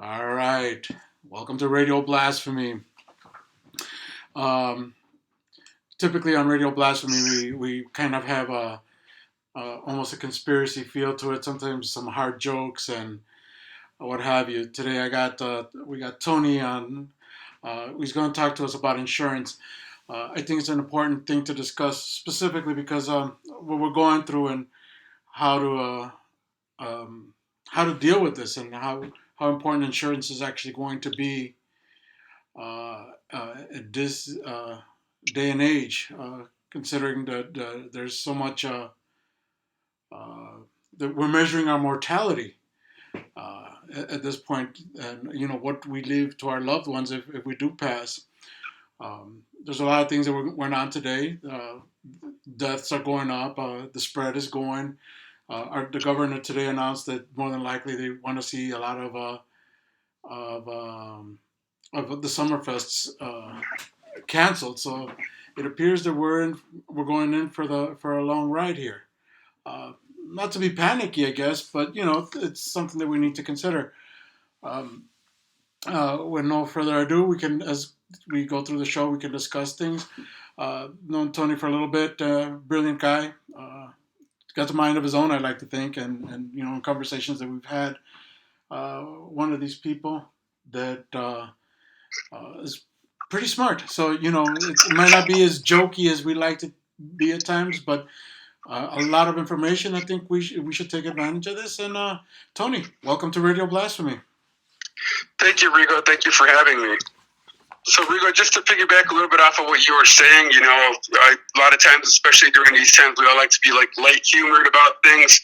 All right. Welcome to Radio Blasphemy. Um, Typically on Radio Blasphemy, we kind of have almost a conspiracy feel to it. Sometimes some hard jokes and what have you. Today we got Tony on. He's going to talk to us about insurance. I think it's an important thing to discuss specifically because what we're going through and how to how to deal with this and how important insurance is actually going to be at this day and age, considering that there's so much that we're measuring our mortality at this point, and what we leave to our loved ones if we do pass. There's a lot of things that went on today. Deaths are going up. The spread is going. The governor today announced that more than likely they want to see a lot of the Summerfests canceled. So it appears that we're going in for a long ride here. Not to be panicky, I guess, but it's something that we need to consider. Um, with no further ado, as we go through the show, we can discuss things. Known Tony for a little bit, brilliant guy. Got a mind of his own, I like to think, and in conversations that we've had, one of these people that is pretty smart. So it might not be as jokey as we like to be at times, but a lot of information. I think we should take advantage of this. And Tony, welcome to Radio Blasphemy. Thank you, Rigo. Thank you for having me. So, Rigo, just to piggyback a little bit off of what you were saying, a lot of times, especially during these times, we all like to be like light humored about things.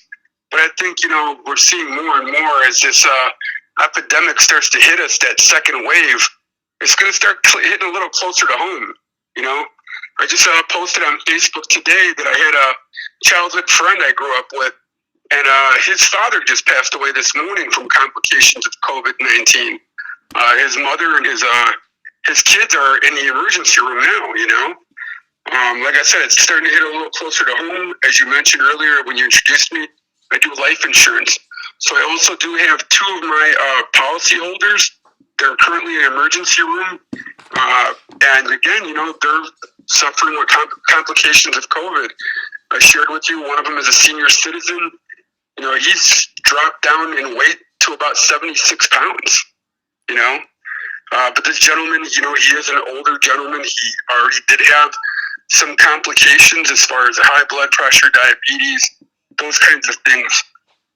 But I think, we're seeing more and more as this epidemic starts to hit us, that second wave, it's going to start hitting a little closer to home. I just posted on Facebook today that I had a childhood friend I grew up with, and his father just passed away this morning from complications of COVID-19. His mother and his kids are in the emergency room now. Like I said, it's starting to hit a little closer to home. As you mentioned earlier when you introduced me, I do life insurance. So I also do have two of my policy holders. They're currently in the emergency room. And again, they're suffering with complications of COVID. I shared with you, one of them is a senior citizen. He's dropped down in weight to about 76 pounds, But this gentleman, he is an older gentleman. He already did have some complications as far as high blood pressure, diabetes, those kinds of things.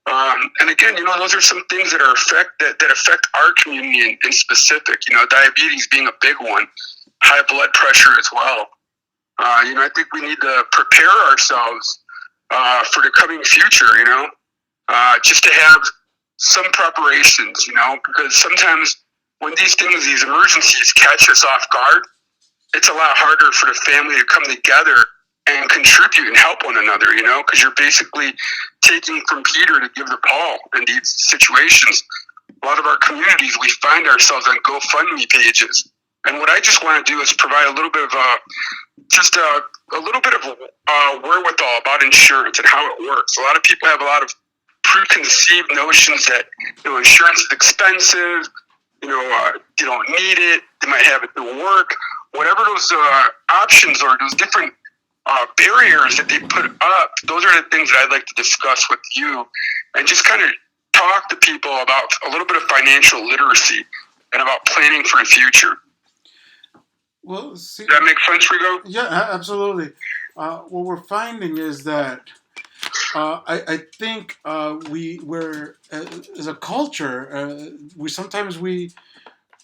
And again, those are some things that affect our community in specific. Diabetes being a big one, high blood pressure as well. I think we need to prepare ourselves for the coming future. Just to have some preparations. Because sometimes when these emergencies catch us off guard, it's a lot harder for the family to come together and contribute and help one another, because you're basically taking from Peter to give to Paul in these situations. A lot of our communities, we find ourselves on GoFundMe pages. And what I just want to do is provide a little bit of wherewithal about insurance and how it works. A lot of people have a lot of preconceived notions that insurance is expensive. You don't need it. They might have it through work. Whatever those options or those different barriers that they put up, those are the things that I'd like to discuss with you and just kind of talk to people about a little bit of financial literacy and about planning for the future. Well, see, does that make sense, Rigo? Yeah, absolutely. What we're finding is that I think we're as a culture,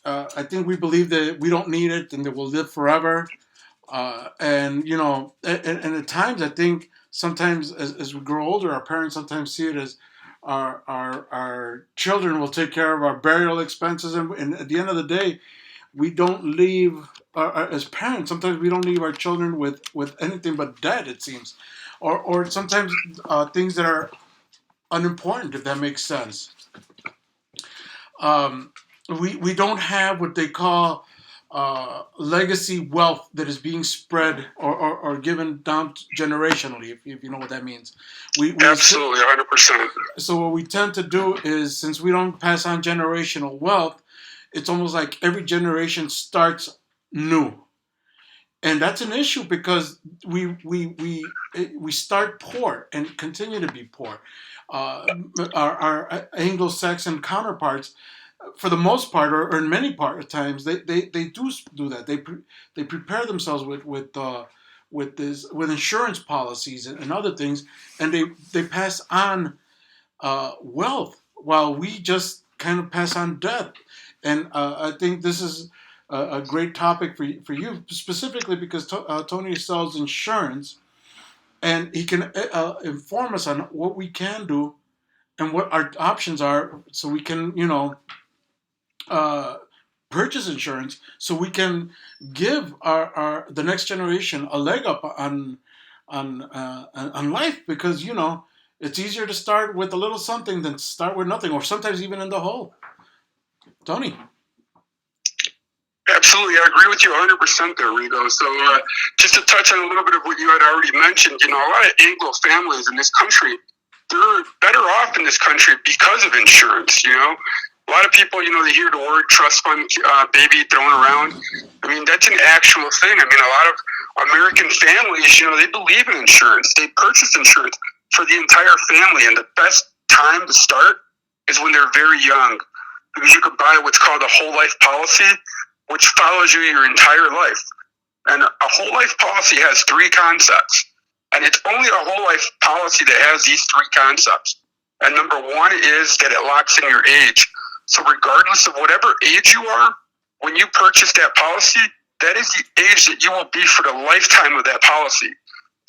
I think we believe that we don't need it and that we'll live forever. And at times I think sometimes as we grow older, our parents sometimes see it as our children will take care of our burial expenses, and at the end of the day, we don't leave as parents. Sometimes we don't leave our children with anything but debt. It seems, or sometimes things that are unimportant, if that makes sense. We don't have what they call legacy wealth that is being spread or given down generationally, if you know what that means. We Absolutely, 100%. So what we tend to do is, since we don't pass on generational wealth, it's almost like every generation starts new, and that's an issue because we start poor and continue to be poor. Uh, our Anglo-Saxon counterparts, for the most part, or in many times, they do that. They prepare themselves with insurance policies and other things, and they pass on wealth, while we just kind of pass on death. And I think this is a great topic for you specifically because Tony sells insurance, and he can inform us on what we can do and what our options are, so we can, uh, purchase insurance, so we can give our the next generation a leg up on life, because it's easier to start with a little something than to start with nothing, or sometimes even in the hole. Tony. Absolutely, I agree with you 100% there, Rigo. So, just to touch on a little bit of what you had already mentioned, a lot of Anglo families in this country, they're better off in this country because of insurance. A lot of people, they hear the word trust fund baby thrown around. I mean, that's an actual thing. I mean, a lot of American families, they believe in insurance. They purchase insurance for the entire family, and the best time to start is when they're very young, because you could buy what's called a whole life policy, which follows you your entire life. And a whole life policy has three concepts. And it's only a whole life policy that has these three concepts. And number one is that it locks in your age. So regardless of whatever age you are, when you purchase that policy, that is the age that you will be for the lifetime of that policy.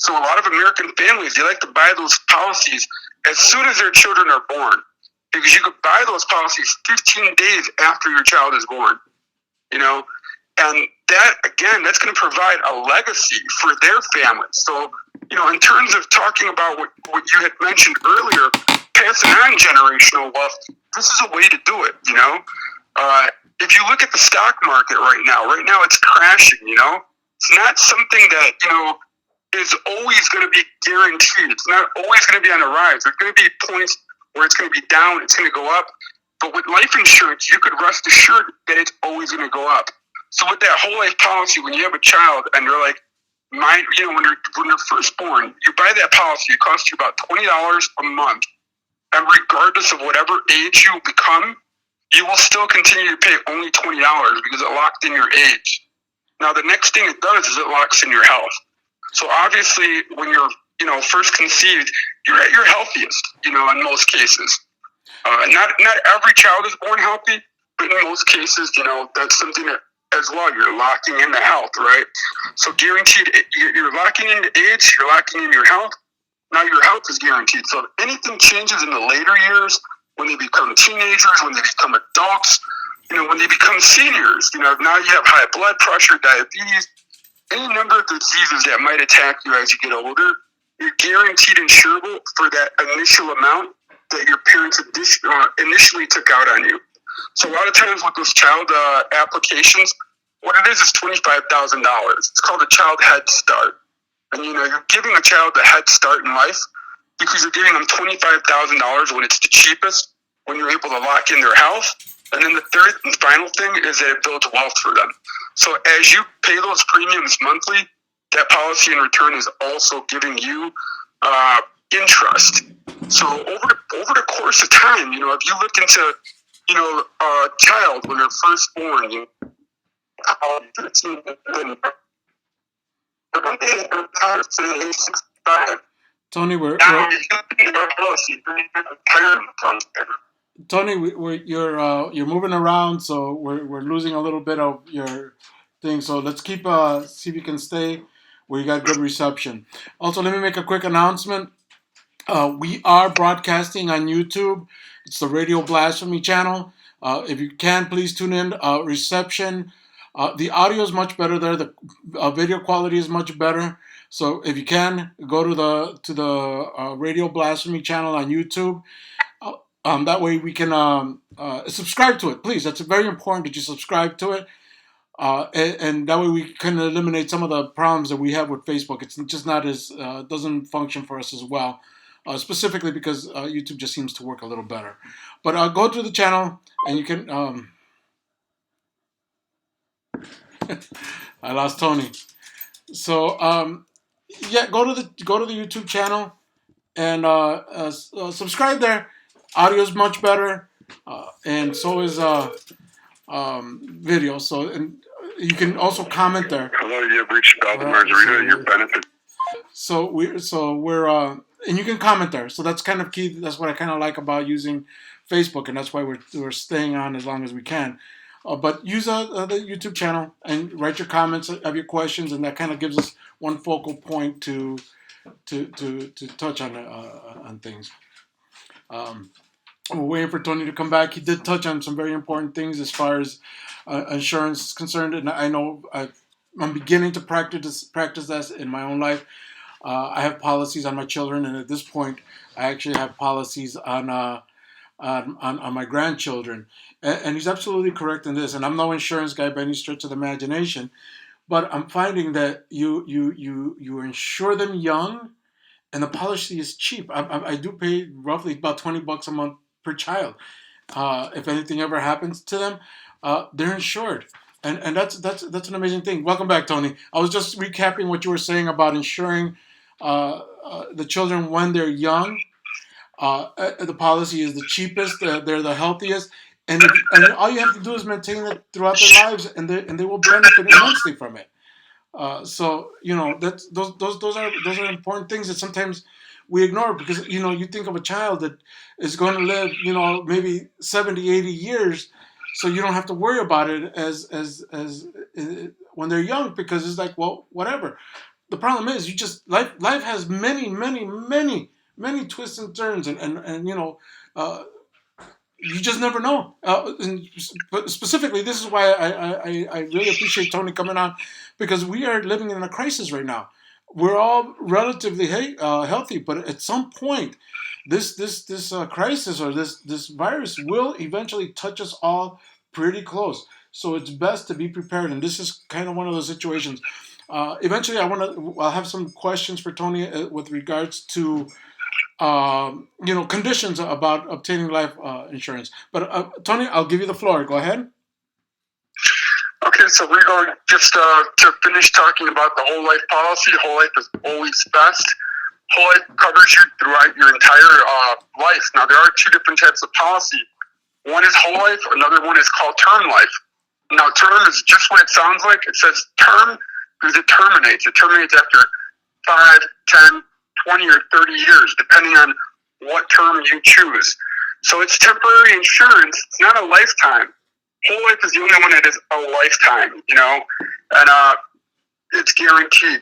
So a lot of American families, they like to buy those policies as soon as their children are born, because you could buy those policies 15 days after your child is born. And that, again, that's going to provide a legacy for their family. So, in terms of talking about what you had mentioned earlier, passing on generational wealth, this is a way to do it. If you look at the stock market right now it's crashing. It's not something that, is always going to be guaranteed. It's not always going to be on the rise. There's going to be points where it's going to be down, it's going to go up. But with life insurance, you could rest assured that it's always going to go up. So with that whole life policy, when you have a child and they're like, when they're first born, you buy that policy. It costs you about $20 a month, and regardless of whatever age you become, you will still continue to pay only $20 because it locked in your age. Now the next thing it does is it locks in your health. So obviously, when you're first conceived, you're at your healthiest. In most cases. Not every child is born healthy, but in most cases, that's something that as well, you're locking in the health, right? So guaranteed, you're locking in the age, you're locking in your health. Now your health is guaranteed. So if anything changes in the later years, when they become teenagers, when they become adults, when they become seniors, now you have high blood pressure, diabetes, any number of diseases that might attack you as you get older, you're guaranteed insurable for that initial amount that your parents initially took out on you. So a lot of times with those child applications, what it is $25,000. It's called a child head start. And you're giving a child a head start in life because you're giving them $25,000 when it's the cheapest, when you're able to lock in their health. And then the third and final thing is that it builds wealth for them. So as you pay those premiums monthly, that policy in return is also giving you interest. So over the course of time, if you look into a child when they're first born, Tony, you're moving around, so we're losing a little bit of your thing. So let's keep see if you can stay where you got good reception. Also, let me make a quick announcement. We are broadcasting on YouTube. It's the Radio Blasphemy channel. If you can, please tune in. Reception. The audio is much better there. The video quality is much better. So if you can, go to the Radio Blasphemy channel on YouTube. That way we can subscribe to it, please. That's very important that you subscribe to it. and that way we can eliminate some of the problems that we have with Facebook. It's just not as doesn't function for us as well, specifically because YouTube just seems to work a little better. But go to the channel and you can. I lost Tony. So yeah, go to the YouTube channel and subscribe there. Audio is much better, and so is video. So and you can also comment there. Hello, you have reached Bell Margarita. Your benefit. We're and you can comment there. So that's kind of key. That's what I kind of like about using Facebook, and that's why we're staying on as long as we can. But use the YouTube channel and write your comments, have your questions, and that kind of gives us one focal point to touch on things. We're waiting for Tony to come back. He did touch on some very important things as far as insurance is concerned, and I know I'm beginning to practice that in my own life. I have policies on my children, and at this point, I actually have policies on my grandchildren. And he's absolutely correct in this. And I'm no insurance guy by any stretch of the imagination, but I'm finding that you insure them young, and the policy is cheap. I do pay roughly about $20 a month per child. If anything ever happens to them, they're insured. And that's an amazing thing. Welcome back, Tony. I was just recapping what you were saying about insuring the children when they're young. The policy is the cheapest. They're the healthiest, and all you have to do is maintain it throughout their lives, and they will benefit immensely from it. So those are important things that sometimes we ignore because you think of a child that is going to live maybe 70, 80 years, so you don't have to worry about it as when they're young because it's like, well, whatever. The problem is life has many twists and turns, and you just never know. But specifically, this is why I really appreciate Tony coming on, because we are living in a crisis right now. We're all relatively healthy, but at some point, this crisis or this virus will eventually touch us all pretty close. So it's best to be prepared, and this is kind of one of those situations. Eventually, I'll have some questions for Tony with regards to conditions about obtaining life insurance. But Tony, I'll give you the floor. Go ahead. Okay, so we're going just to finish talking about the whole life policy. Whole life is always best. Whole life covers you throughout your entire life. Now, there are two different types of policy. One is whole life. Another one is called term life. Now, term is just what it sounds like. It says term because it terminates. It terminates after 5, 10, 20, or 30 years, depending on what term you choose. So it's temporary insurance. It's not a lifetime. Whole life is the only one that is a lifetime, and it's guaranteed,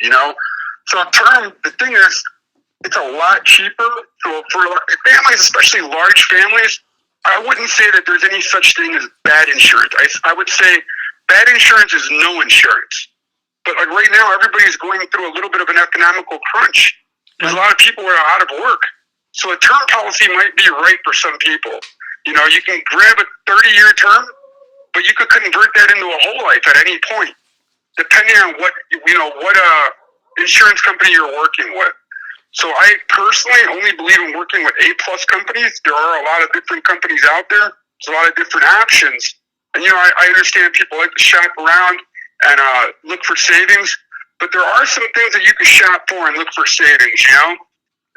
So term, the thing is, it's a lot cheaper. So for families, especially large families, I wouldn't say that there's any such thing as bad insurance. I would say bad insurance is no insurance. But like right now, everybody's going through a little bit of an economical crunch. There's a lot of people are out of work. So a term policy might be right for some people. You can grab a 30-year term, but you could convert that into a whole life at any point, depending on what insurance company you're working with. So I personally only believe in working with A-plus companies. There are a lot of different companies out there. There's a lot of different options. And, I understand people like to shop around and look for savings, but there are some things that you can shop for and look for savings,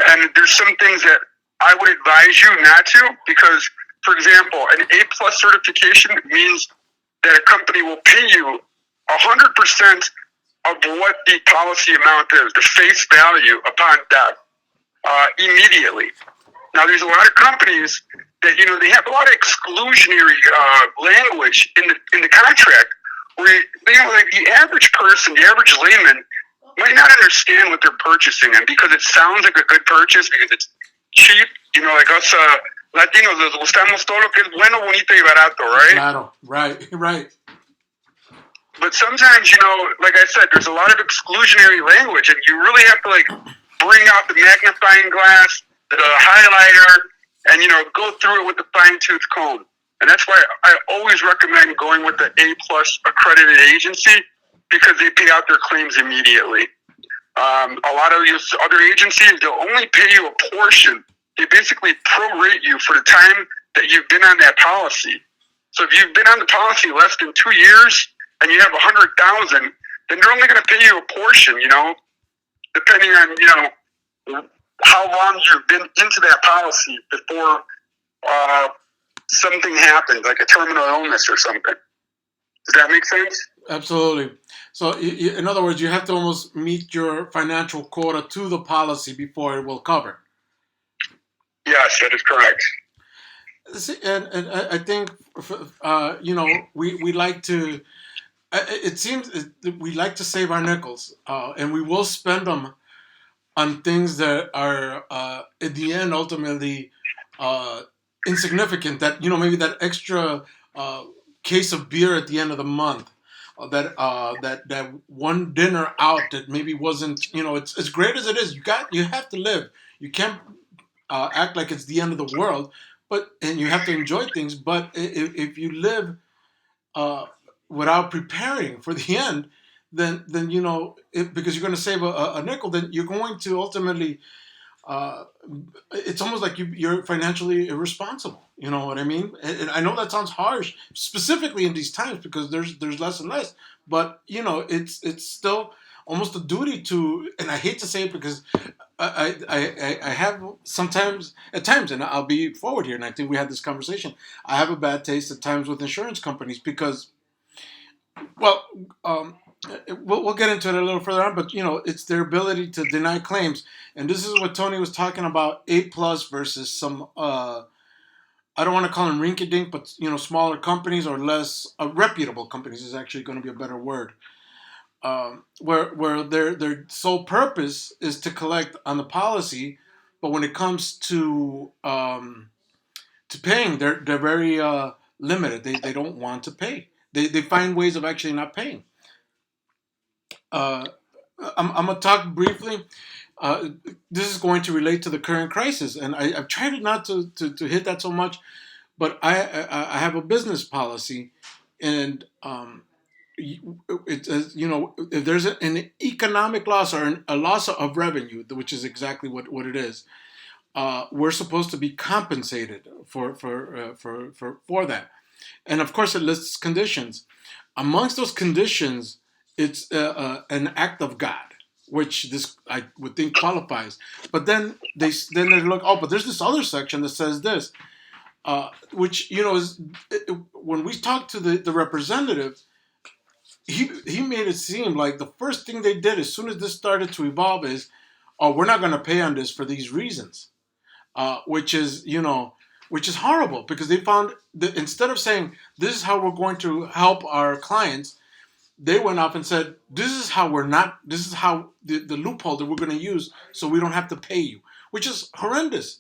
And there's some things that I would advise you not to, because, for example, an A-plus certification means that a company will pay you 100% of what the policy amount is, the face value upon death, immedially. Now, there's a lot of companies that, they have a lot of exclusionary language in the contract where, like the average person, the average layman might not understand what they're purchasing. And because it sounds like a good purchase, because it's cheap, like us Latinos, les gustamos todo lo que es bueno, bonito y barato, right? Right. But sometimes, like I said, there's a lot of exclusionary language, and you really have to, bring out the magnifying glass, the highlighter, and, go through it with the fine-tooth comb. And that's why I always recommend going with the A plus accredited agency because they pay out their claims immediately. A lot of these other agencies, they'll only pay you a portion. They basically prorate you for the time that you've been on that policy. So if you've been on the policy less than 2 years and you have 100,000, then they're only going to pay you a portion. Depending on how long you've been into that policy before something happens, like a terminal illness or something. Does that make sense? Absolutely. So, in other words, you have to almost meet your financial quota to the policy before it will cover. Yes, that is correct. See, and I think, we like to. It seems we like to save our nickels, and we will spend them on things that are, at the end, ultimately uh, insignificant. That maybe that extra case of beer at the end of the month, that one dinner out that maybe wasn't. It's as great as it is. You have to live. You can't act like it's the end of the world, and you have to enjoy things. But if you live uh, without preparing for the end, then because you're going to save a nickel, then you're going to ultimately. Uh, it's almost like you're financially irresponsible. You know what I mean? And I know that sounds harsh, specifically in these times because there's less and less. But it's still almost a duty to. And I hate to say it because I have sometimes at times, and I'll be forward here, and I think we had this conversation. I have a bad taste at times with insurance companies because, well, we'll get into it a little further on, but it's their ability to deny claims, and this is what Tony was talking about: A plus versus some. I don't want to call them rinky-dink, but smaller companies or less reputable companies is actually going to be a better word. Where their sole purpose is to collect on the policy, but when it comes to paying, they're very limited. They don't want to pay. They find ways of actually not paying. Uh, I'm gonna talk briefly. Uh, this is going to relate to the current crisis, and I've tried not to hit that so much, but I have a business policy, and if there's an economic loss or a loss of revenue, which is exactly what it is, we're supposed to be compensated for that. And of course, it lists conditions. Amongst those conditions, it's an act of God, which this I would think qualifies. But then they look. Oh, but there's this other section that says this, which is when we talked to the representative, he made it seem like the first thing they did as soon as this started to evolve is, oh, we're not going to pay on this for these reasons, which is horrible because they found that instead of saying this is how we're going to help our clients, they went off and said this is how we're not. This is how the loophole that we're going to use so we don't have to pay you, which is horrendous.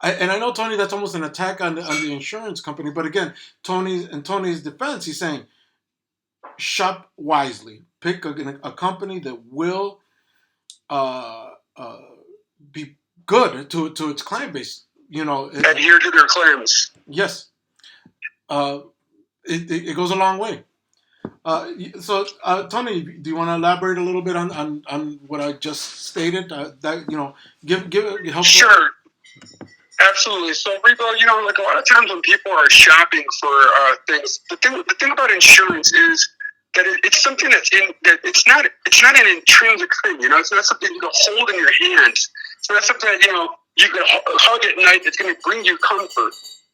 And I know Tony, that's almost an attack on the insurance company. But again, Tony's defense, he's saying shop wisely. Pick a company that will uh, uh, be good to its client base. Adhere to their claims. Yes, uh, it goes a long way. So, Tony, do you want to elaborate a little bit on what I just stated? That give help. Sure. Absolutely. So, Rico, like a lot of times when people are shopping for things, the thing about insurance is that it's something that it's not an intrinsic thing. It's not something you can hold in your hands. So that's something that you can hug at night. That's going to bring you comfort.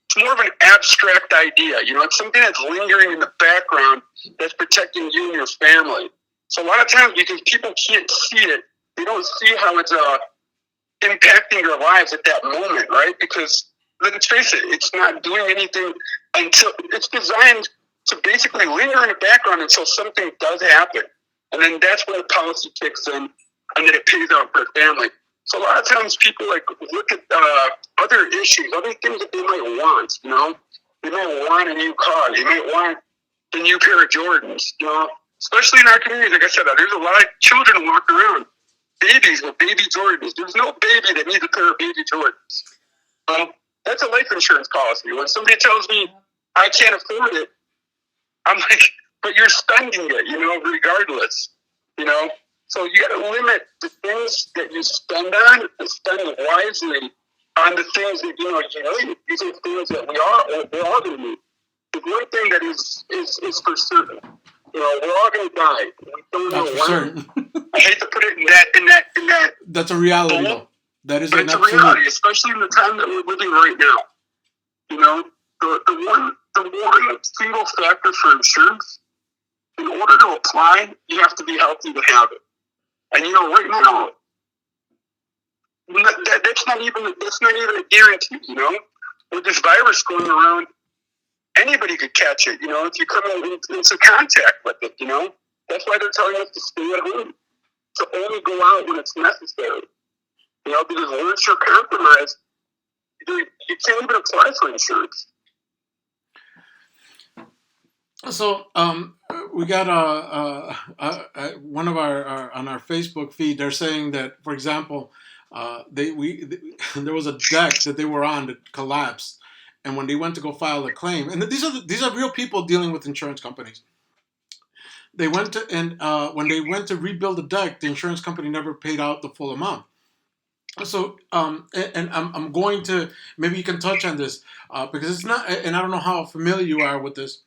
It's more of an abstract idea. It's something that's lingering in the background that's protecting you and your family. So a lot of times because people can't see it, they don't see how it's impacting your lives at that moment, right? Because let's face it, it's not doing anything until it's designed to basically linger in the background until something does happen. And then that's when the policy kicks in and then it pays out for the family. So a lot of times people look at other issues, other things that they might want, They might want a new car. They might want a new pair of Jordans, Especially in our community, like I said, there's a lot of children walking around. Babies with baby Jordans. There's no baby that needs a pair of baby Jordans. That's a life insurance policy. When somebody tells me I can't afford it. I'm like, but you're spending it, regardless, you know. So you got to limit the things that you spend on and spend wisely on the things that you need. These are things that we're all going to need. The one thing that is for certain, we're all going to die. We don't That's know for when. certain. I hate to put it in that. That's a reality, Bowl, though. That is but an it's a absolute. reality, especially in the time that we're living right now. You know, the one single factor for insurance, in order to apply, you have to be healthy to have it. And right now, that's not even a guarantee. With this virus going around, anybody could catch it. If you come into contact with it. That's why they're telling us to stay at home, to only go out when it's necessary. Because once you're compromised, you can't even apply for insurance. So, we got one of our on our Facebook feed. They're saying that, for example, there was a deck that they were on that collapsed, and when they went to go file a claim, and these are real people dealing with insurance companies. They went to and when they went to rebuild the deck, the insurance company never paid out the full amount. So, and I'm going to maybe you can touch on this because it's not, and I don't know how familiar you are with this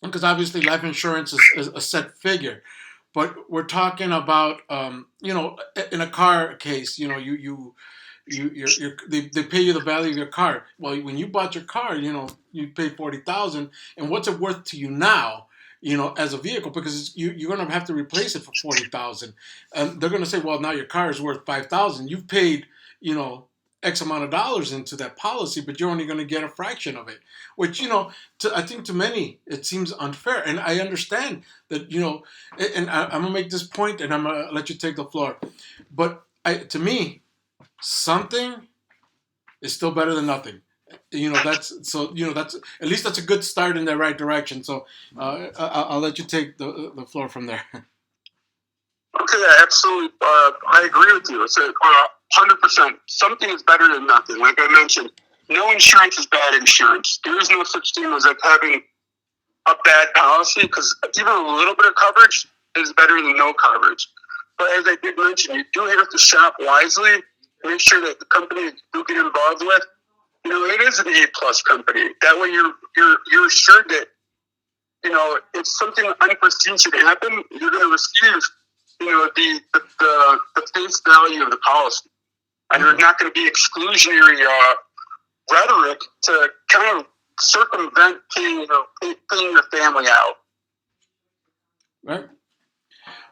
because obviously life insurance is a set figure, but we're talking about in a car case, they pay you the value of your car. Well, when you bought your car, you paid 40,000, and what's it worth to you now? As a vehicle, because you're going to have to replace it for 40,000, and they're going to say, well, now your car is worth 5,000. You've paid, X amount of dollars into that policy, but you're only going to get a fraction of it, which I think to many it seems unfair, and I understand that and I'm gonna make this point, and I'm gonna let you take the floor, but to me, something is still better than nothing. That's at least that's a good start in the right direction. So I'll let you take the floor from there. Okay, absolutely. I agree with you. It's 100%. Something is better than nothing. Like I mentioned, no insurance is bad insurance. There is no such thing as like having a bad policy because even a little bit of coverage is better than no coverage. But as I did mention, you do have to shop wisely. Make sure that the company you do get involved with, it is an A+ company. That way, you're assured that if something unforeseen should happen, you're going to receive the face value of the policy, and there's not going to be exclusionary rhetoric to kind of circumvent paying your family out. Right.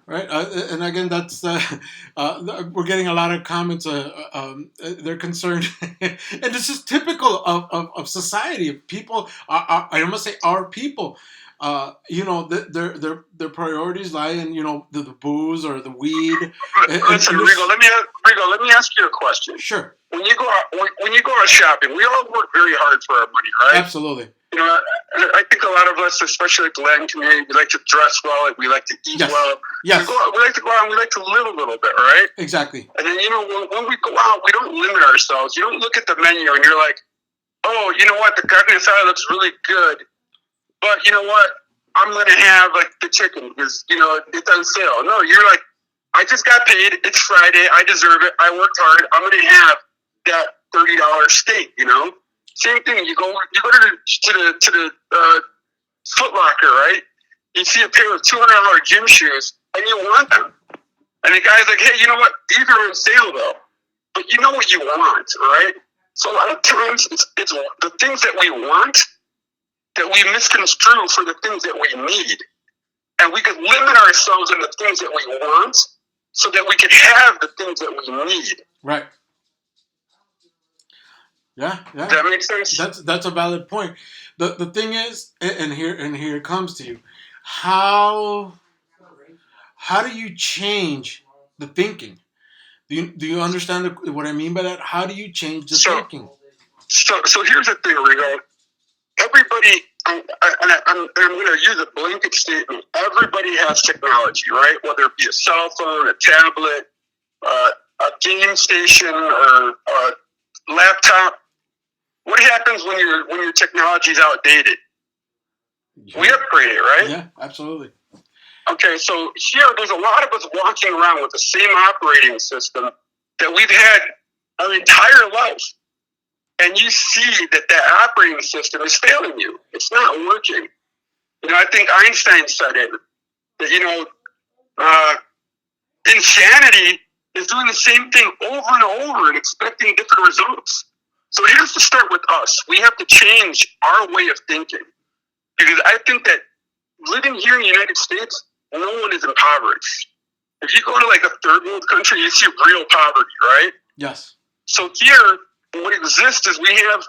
Right, and again, that's we're getting a lot of comments. They're concerned, and this is typical of society. People are I must say, our people. Their priorities lie in the booze or the weed. Listen, Rigo, let me ask you a question. Sure. When you go out shopping, we all work very hard for our money, right? Absolutely. I think a lot of us, especially like the Latin community, we like to dress well, like we like to eat well. Yes. We like to go out and we like to live a little bit, right? Exactly. And then, when we go out, we don't limit ourselves. You don't look at the menu and you're like, oh, you know what, the carne asada looks really good, but you know what, I'm going to have like the chicken because, it's on sale. No, you're like, I just got paid. It's Friday. I deserve it. I worked hard. I'm going to have that $30 steak, Same thing. You go to the Foot Locker, right? You see a pair of $200 gym shoes, and you want them. And the guy's like, "Hey, you know what? These are on sale though." But you know what you want, right? So a lot of times, it's the things that we want that we misconstrue for the things that we need, and we could limit ourselves in the things that we want, so that we could have the things that we need. Right. Yeah. Does that make sense? That's a valid point. The thing is, and here it comes to you, how do you change the thinking? Do you understand what I mean by that? How do you change the thinking? So here's the thing, Rigo. Everybody, and I'm going to use a blanket statement. Everybody has technology, right? Whether it be a cell phone, a tablet, a game station, or a laptop. What happens when your technology is outdated? We Yeah. upgraded, right? Yeah. Absolutely. Okay, so here there's a lot of us walking around with the same operating system that we've had our entire life. And you see that that operating system is failing you. It's not working. I think Einstein said it, that, uh, insanity is doing the same thing over and over and expecting different results. So it has to start with us. We have to change our way of thinking. Because I think that living here in the United States, no one is impoverished. If you go to like a third world country, you see real poverty, right? Yes. So here, what exists is we have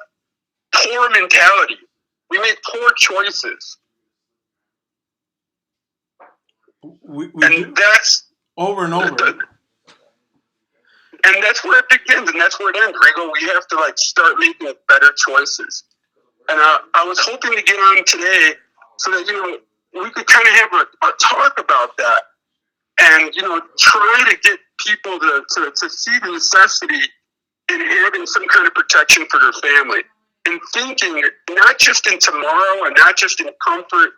poor mentality. We make poor choices. We And do that's over and over. and that's where it begins and that's where it ends. Rigo, we have to like start making better choices. And I was hoping to get on today so that we could kind of have a talk about that, and try to get people to see the necessity in having some kind of protection for their family, and thinking not just in tomorrow and not just in comfort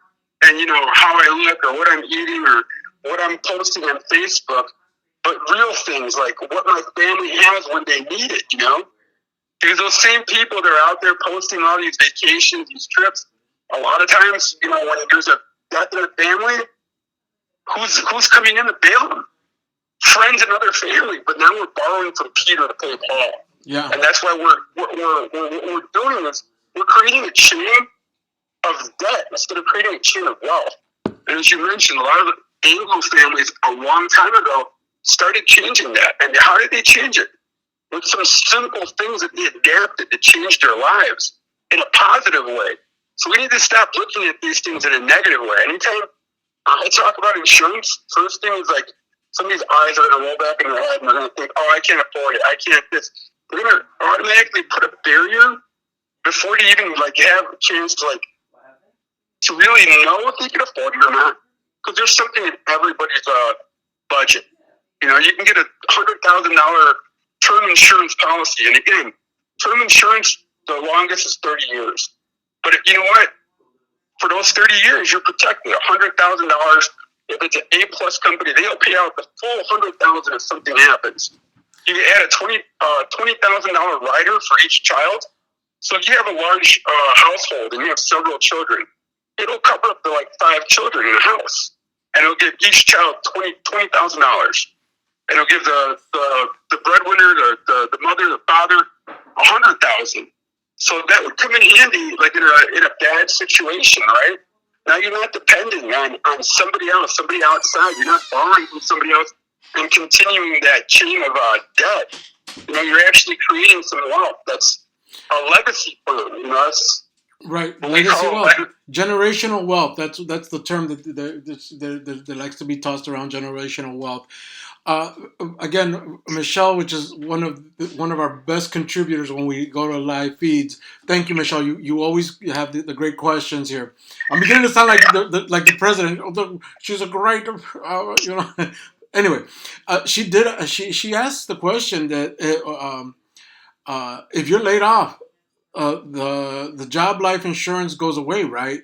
and how I look or what I'm eating or what I'm posting on Facebook, but real things like what my family has when they need it. Because those same people that are out there posting all these vacations, these trips, a lot of times, when there's a death in a family, who's coming in to bail them? Friends and other family. But now we're borrowing from Peter to pay Paul. Yeah. And that's why we're doing this. We're creating a chain of debt instead of creating a chain of wealth. And as you mentioned, a lot of the Anglo families a long time ago started changing that. And how did they change it? With some simple things that they adapted to change their lives in a positive way. So we need to stop looking at these things in a negative way. Anytime I talk about insurance, first thing is like somebody's eyes are going to roll back in their head and they're going to think, oh, I can't afford it. I can't this. They're going to automatically put a barrier before they even like have a chance to really know if they can afford it or not. Because there's something in everybody's budget. You can get $100,000 term insurance policy. And again, term insurance, the longest is 30 years. But you know what? For those 30 years, you're protected. $100,000. If it's an A-plus company, they'll pay out the full $100,000 if something happens. You add a $20,000 rider for each child. So if you have a large household and you have several children, it'll cover up to like 5 children in a house. And it'll give each child $20,000. And it'll give the breadwinner, the mother, the father, $100,000. So that would come in handy, like in a bad situation, right? Now you're not depending on somebody else, somebody outside. You're not borrowing from somebody else and continuing that chain of debt. You're actually creating some wealth. That's a legacy fund. That's Right, what we legacy call wealth, generational wealth. That's the term that likes to be tossed around. Generational wealth. Uh, Again, Michelle, which is one of our best contributors when we go to live feeds. Thank you, Michelle. You always have the great questions here. I'm beginning to sound like the president. She's a great, Anyway, she asked the question that if you're laid off, the job life insurance goes away, right?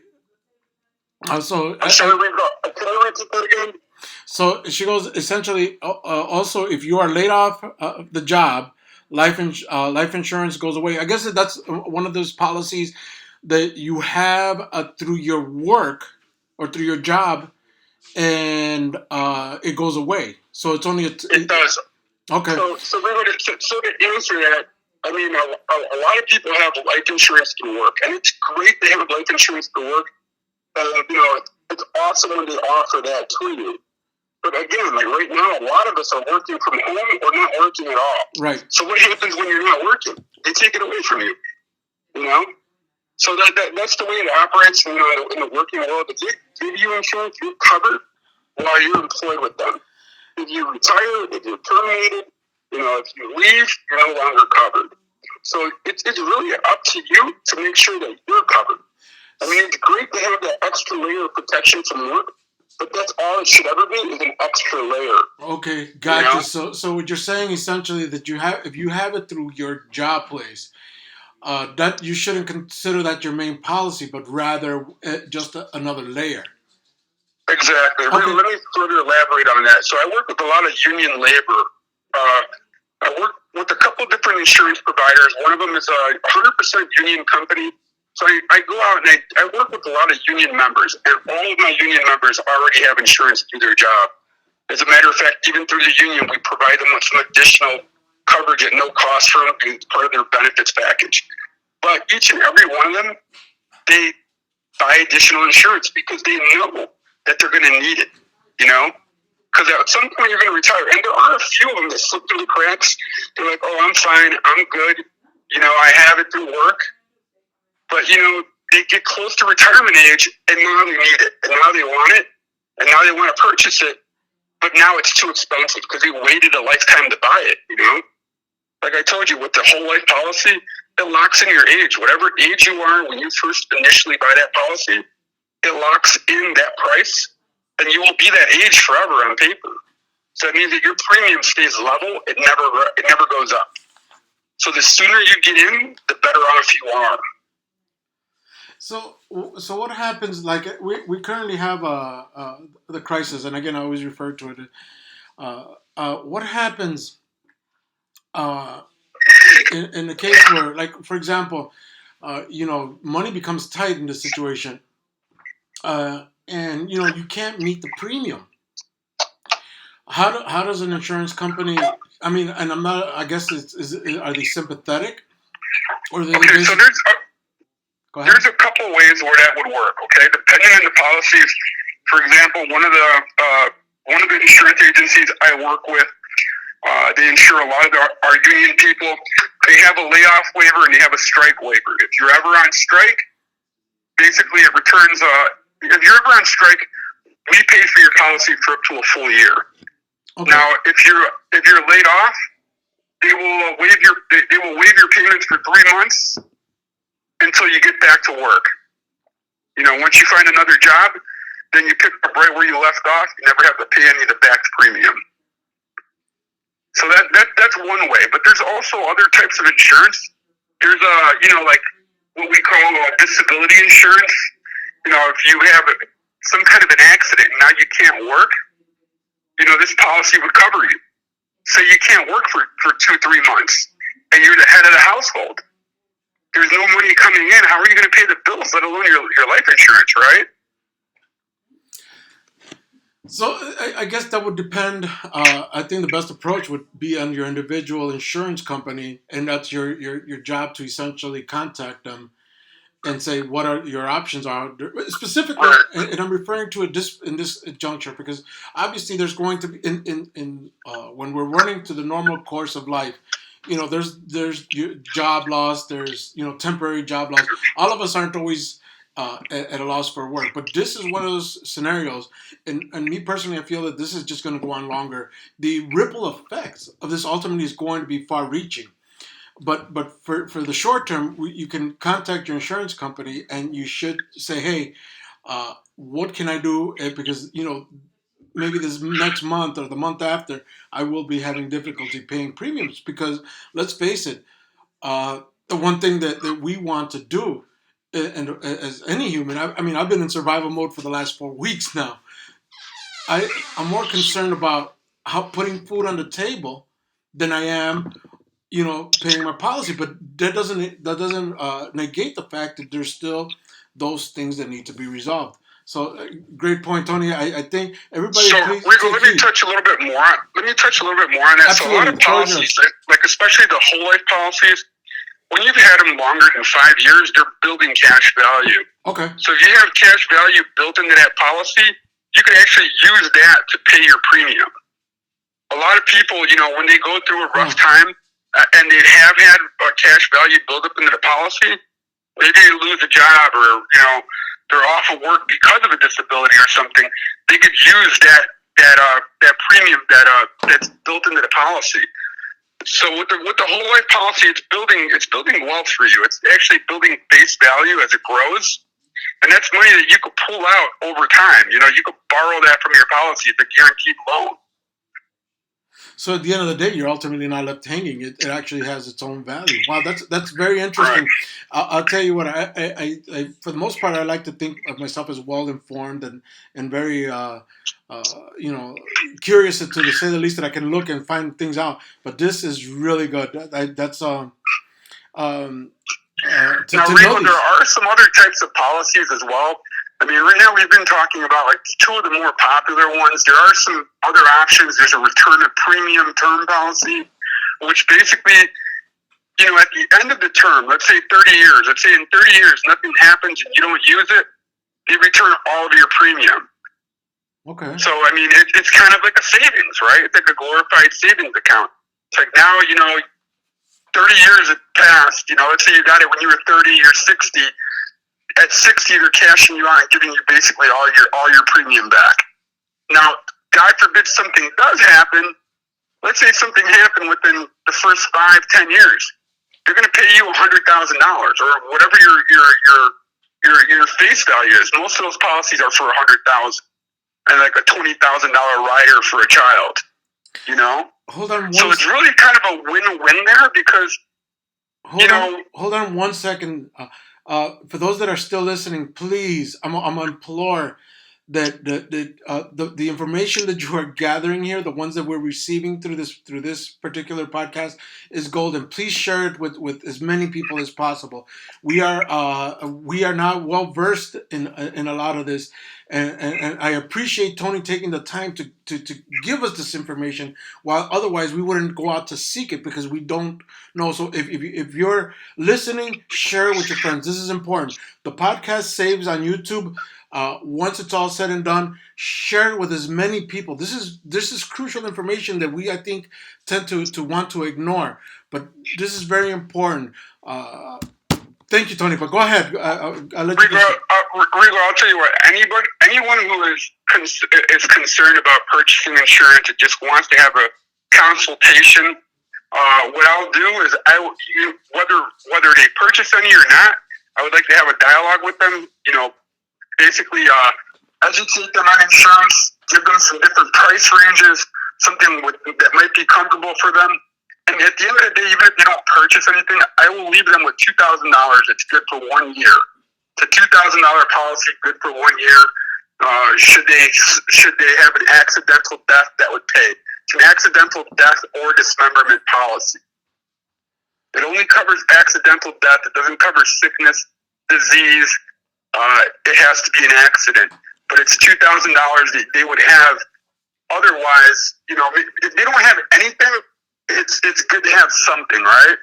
I'm sorry, can I repeat that again? So she goes essentially. Also, if you are laid off the job, life insurance goes away. I guess that's one of those policies that you have through your work or through your job, and it goes away. So it's only It does. okay. So to answer that, I mean, a lot of people have life insurance to work, and it's great they have life insurance to work. And, it's awesome when they offer that to you. But again, like right now, a lot of us are working from home or not working at all. Right. So what happens when you're not working? They take it away from you. So that's the way it operates in the working world. If they give you insurance, you're covered while you're employed with them. If you retire, if you're terminated, if you leave, you're no longer covered. So it's really up to you to make sure that you're covered. I mean, it's great to have that extra layer of protection from work, but that's all it should ever be is an extra layer. Okay, gotcha. So what you're saying essentially that if you have it through your job place, that you shouldn't consider that your main policy, but rather just another layer. Exactly. Okay. Let me further elaborate on that. So I work with a lot of union labor. Uh, I work with a couple different insurance providers. One of them is a 100% union company. So I go out and I work with a lot of union members, and all of my union members already have insurance through their job. As a matter of fact, even through the union, we provide them with some additional coverage at no cost for them as part of their benefits package. But each and every one of them, they buy additional insurance because they know that they're going to need it, you know? Because at some point you're going to retire. And there are a few of them that slip through the cracks. They're like, oh, I'm fine. I'm good. You know, I have it through work. But, you know, they get close to retirement age and now they need it. And now they want it. And now they want to purchase it. But now it's too expensive because they waited a lifetime to buy it, you know? Like I told you, with the whole life policy, it locks in your age. Whatever age you are when you first initially buy that policy, it locks in that price, and you will be that age forever on paper. So that means that your premium stays level; it never goes up. So the sooner you get in, the better off you are. So, so what happens? Like we currently have the crisis, and again, I always refer to it. What happens uh, in the case where, like, for example, money becomes tight in this situation, and you can't meet the premium. How does an insurance company? I mean, and I'm not. I guess are they sympathetic, or they Okay, so basically go ahead? there's a couple of ways where that would work. Okay, depending on the policies. For example, one of the insurance agencies I work with, they insure a lot of our union people. They have a layoff waiver and they have a strike waiver. If you're ever on strike, basically it returns. If you're ever on strike, we pay for your policy for up to a full year. Okay. Now, if you're laid off, they will waive your payments for 3 months until you get back to work. You know, once you find another job, then you pick up right where you left off. You never have to pay any of the back premium. So that's one way. But there's also other types of insurance. There's like what we call disability insurance. You know, if you have some kind of an accident and now you can't work, you know, this policy would cover you. Say you can't work for 2-3 months and you're the head of the household. There's no money coming in. How are you going to pay the bills, let alone your life insurance, right? So I guess that would depend. I think the best approach would be on your individual insurance company, and that's your job to essentially contact them and say what are your options are specifically. Right. And I'm referring to it in this juncture because obviously there's going to be in when we're running to the normal course of life. There's job loss. There's temporary job loss. All of us aren't always at a loss for work. But this is one of those scenarios, and me personally, I feel that this is just going to go on longer. The ripple effects of this ultimately is going to be far-reaching. But for the short term, you can contact your insurance company, and you should say, hey, what can I do? Because maybe this next month or the month after, I will be having difficulty paying premiums because let's face it, the one thing that we want to do, and as any human, I mean, I've been in survival mode for the last 4 weeks now. I'm more concerned about how putting food on the table than I am, paying my policy. But that doesn't negate the fact that there's still those things that need to be resolved. So, great point, Tony. I think everybody. So, please Rico, take heed. touch a little bit more on. Let me touch a little bit more on that. Absolutely. So, a lot of policies, like especially the whole life policies, when you've had them longer than 5 years, they're building cash value. Okay. So, if you have cash value built into that policy, you can actually use that to pay your premium. A lot of people, when they go through a rough time and they have had a cash value build up into the policy, maybe they lose a job or, they're off of work because of a disability or something, they could use that premium that's built into the policy. So with the whole life policy, it's building wealth for you. It's actually building base value as it grows. And that's money that you could pull out over time. You could borrow that from your policy. It's a guaranteed loan. So at the end of the day, you're ultimately not left hanging. It actually has its own value. Wow, that's very Right. interesting. I'll tell you what. For the most part, I like to think of myself as well informed and very you know curious to say the least that I can look and find things out. But this is really good. That's um, Now, to know Rigo, there these. are some other types of policies as well. I mean, right now we've been talking about like two of the more popular ones. There are some other options. There's a return of premium term policy, which basically, at the end of the term, let's say 30 years, let's say in 30 years nothing happens and you don't use it, they return all of your premium. Okay. So, I mean, it's kind of like a savings, right? It's like a glorified savings account. It's like now, 30 years have passed. Let's say you got it when you were 30, you're 60. At 60, they're cashing you out and giving you basically all your premium back. Now, God forbid something does happen. Let's say something happened within the first 5, 10 years. They're going to pay you $100,000 or whatever your face value is. Most of those policies are for $100,000 and like a $20,000 rider for a child. You know, Hold on so one. it's really kind of a win-win there because Hold on one second. For those that are still listening, please, I'm implore that the information that you are gathering here, the ones that we're receiving through this particular podcast, is golden. Please share it with as many people as possible. We are not well versed in a lot of this, and I appreciate Tony taking the time to give us this information. While otherwise we wouldn't go out to seek it because we don't know. So if you're listening, share it with your friends. This is important. The podcast saves on YouTube. Once it's all said and done, share it with as many people. This is crucial information that we, I think, tend to want to ignore. But this is very important. Thank you, Tony. But go ahead. I'll let you Rigo, proceed. I'll tell you what. Anyone who is concerned about purchasing insurance and just wants to have a consultation, what I'll do is whether they purchase any or not, I would like to have a dialogue with them. Basically educate them on insurance, give them some different price ranges, something that might be comfortable for them. And at the end of the day, even if they don't purchase anything, I will leave them with $2,000. It's good for 1 year. It's a $2,000 policy, good for 1 year. Should they have an accidental death, that would pay. It's an accidental death or dismemberment policy. It only covers accidental death. It doesn't cover sickness, disease. It has to be an accident. But it's $2,000 that they would have. Otherwise, if they don't have anything, it's good to have something, right?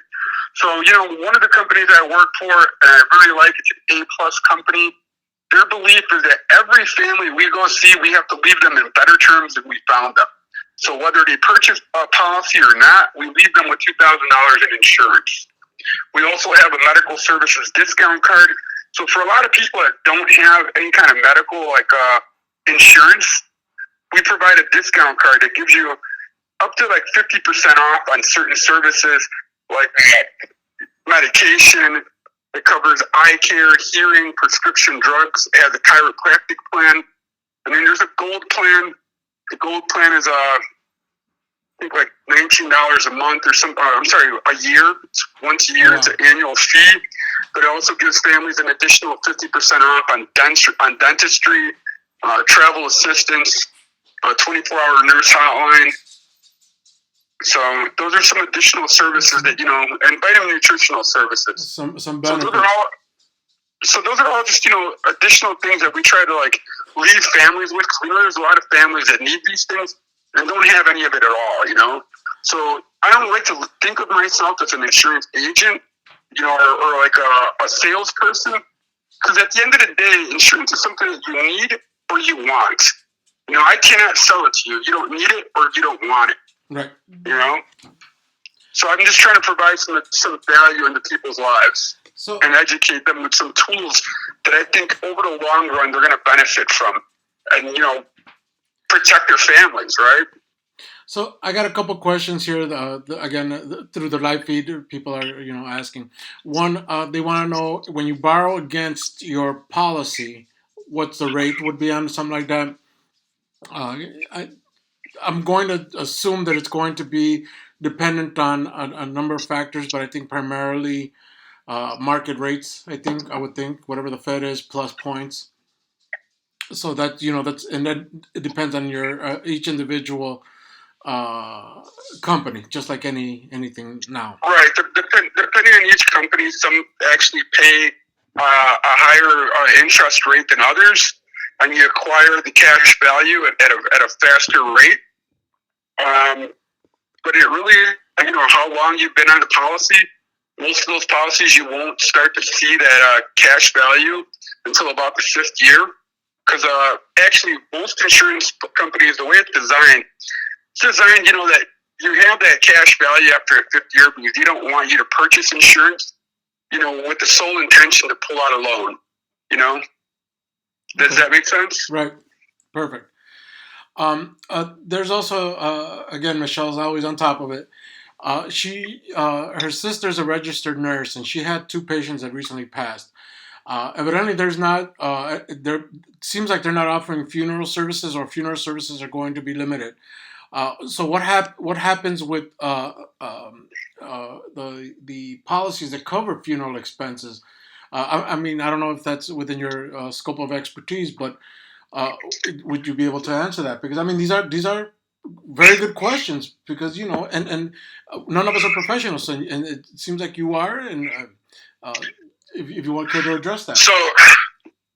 So, one of the companies I work for, and I really like, it's an A-plus company. Their belief is that every family we go see, we have to leave them in better terms than we found them. So whether they purchase a policy or not, we leave them with $2,000 in insurance. We also have a medical services discount card. So for a lot of people that don't have any kind of medical insurance, we provide a discount card that gives you up to 50% off on certain services like medication. It covers eye care, hearing, prescription drugs. It has a chiropractic plan. And then there's a gold plan. The gold plan is I think $19 a month or something. I'm sorry, a year. It's once a year. Wow. It's an annual fee. But it also gives families an additional 50% off on dentistry, travel assistance, a 24-hour nurse hotline. So those are some additional services that, and vitamin nutritional services. Some benefits. So those are all just, additional things that we try to leave families with, because we know there's a lot of families that need these things and don't have any of it at all, So I don't like to think of myself as an insurance agent, or like a salesperson, because at the end of the day, insurance is something that you need or you want. I cannot sell it to you. You don't need it or you don't want it. Right. So I'm just trying to provide some value into people's lives and educate them with some tools that I think over the long run they're going to benefit from, and protect their families, right? So I got a couple questions here. Again, through the live feed, people are asking. One, they want to know, when you borrow against your policy, what's the rate would be on something like that. I'm going to assume that it's going to be dependent on a number of factors, but I think primarily market rates. I would think whatever the Fed is plus points. So that that's and then it depends on your each individual uh, company, just like anything now. Right. Depending on each company, some actually pay a higher interest rate than others, and you acquire the cash value at a faster rate. But it really, how long you've been on the policy. Most of those policies, you won't start to see that cash value until about the fifth year. Because actually, most insurance companies, the way it's designed, that you have that cash value after a fifth year because you don't want you to purchase insurance, with the sole intention to pull out a loan. You know, does Okay. that make sense? Right. Perfect. There's also again, Michelle's always on top of it. Her sister's a registered nurse, and she had two patients that recently passed. Evidently, there's not. There seems like they're not offering funeral services, or funeral services are going to be limited. So what happens with the policies that cover funeral expenses? I mean, I don't know if that's within your scope of expertise, but uh, would you be able to answer that? Because I mean, these are very good questions because and none of us are professionals, and it seems like you are, and if you want to address that. So,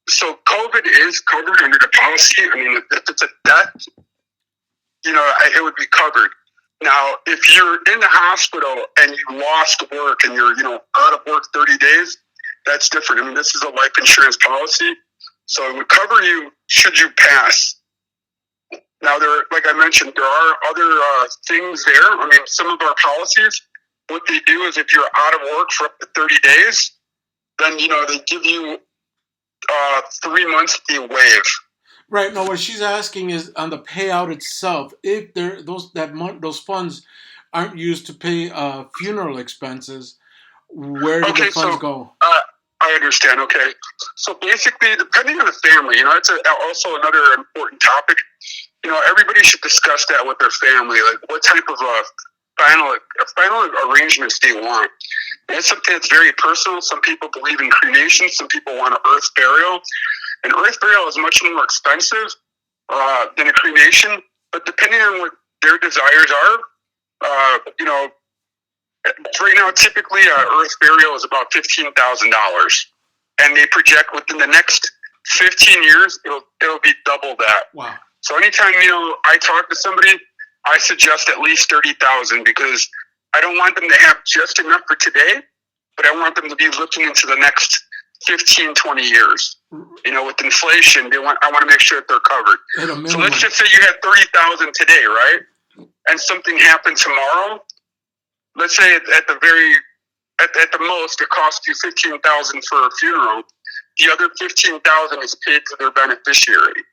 so COVID is covered under the policy. I mean, if it's a death, it would be covered. Now, if you're in the hospital and you lost work and you're, out of work 30 days, that's different. I mean, this is a life insurance policy, so it would cover you should you pass. Now, like I mentioned, there are other things there. I mean, some of our policies, what they do is if you're out of work for up to 30 days, then, they give you 3 months they waive. Right. No, what she's asking is on the payout itself. If those funds aren't used to pay funeral expenses, where do the Okay, funds so go? I understand. Okay, so basically, depending on the family, it's also another important topic. Everybody should discuss that with their family, like what type of final arrangements they want. And it's something that's very personal. Some people believe in cremation. Some people want an earth burial, and earth burial is much more expensive than a cremation. But depending on what their desires are, right now, typically, earth burial is about $15,000, and they project within the next 15 years it'll be double that. Wow. So anytime I talk to somebody, I suggest at least 30,000 because I don't want them to have just enough for today, but I want them to be looking into the next 15, 20 years. With inflation, I want to make sure that they're covered. So let's just say you had 30,000 today, right? And something happened tomorrow. Let's say at the most it costs you 15,000 for a funeral. The other 15,000 is paid to their beneficiary.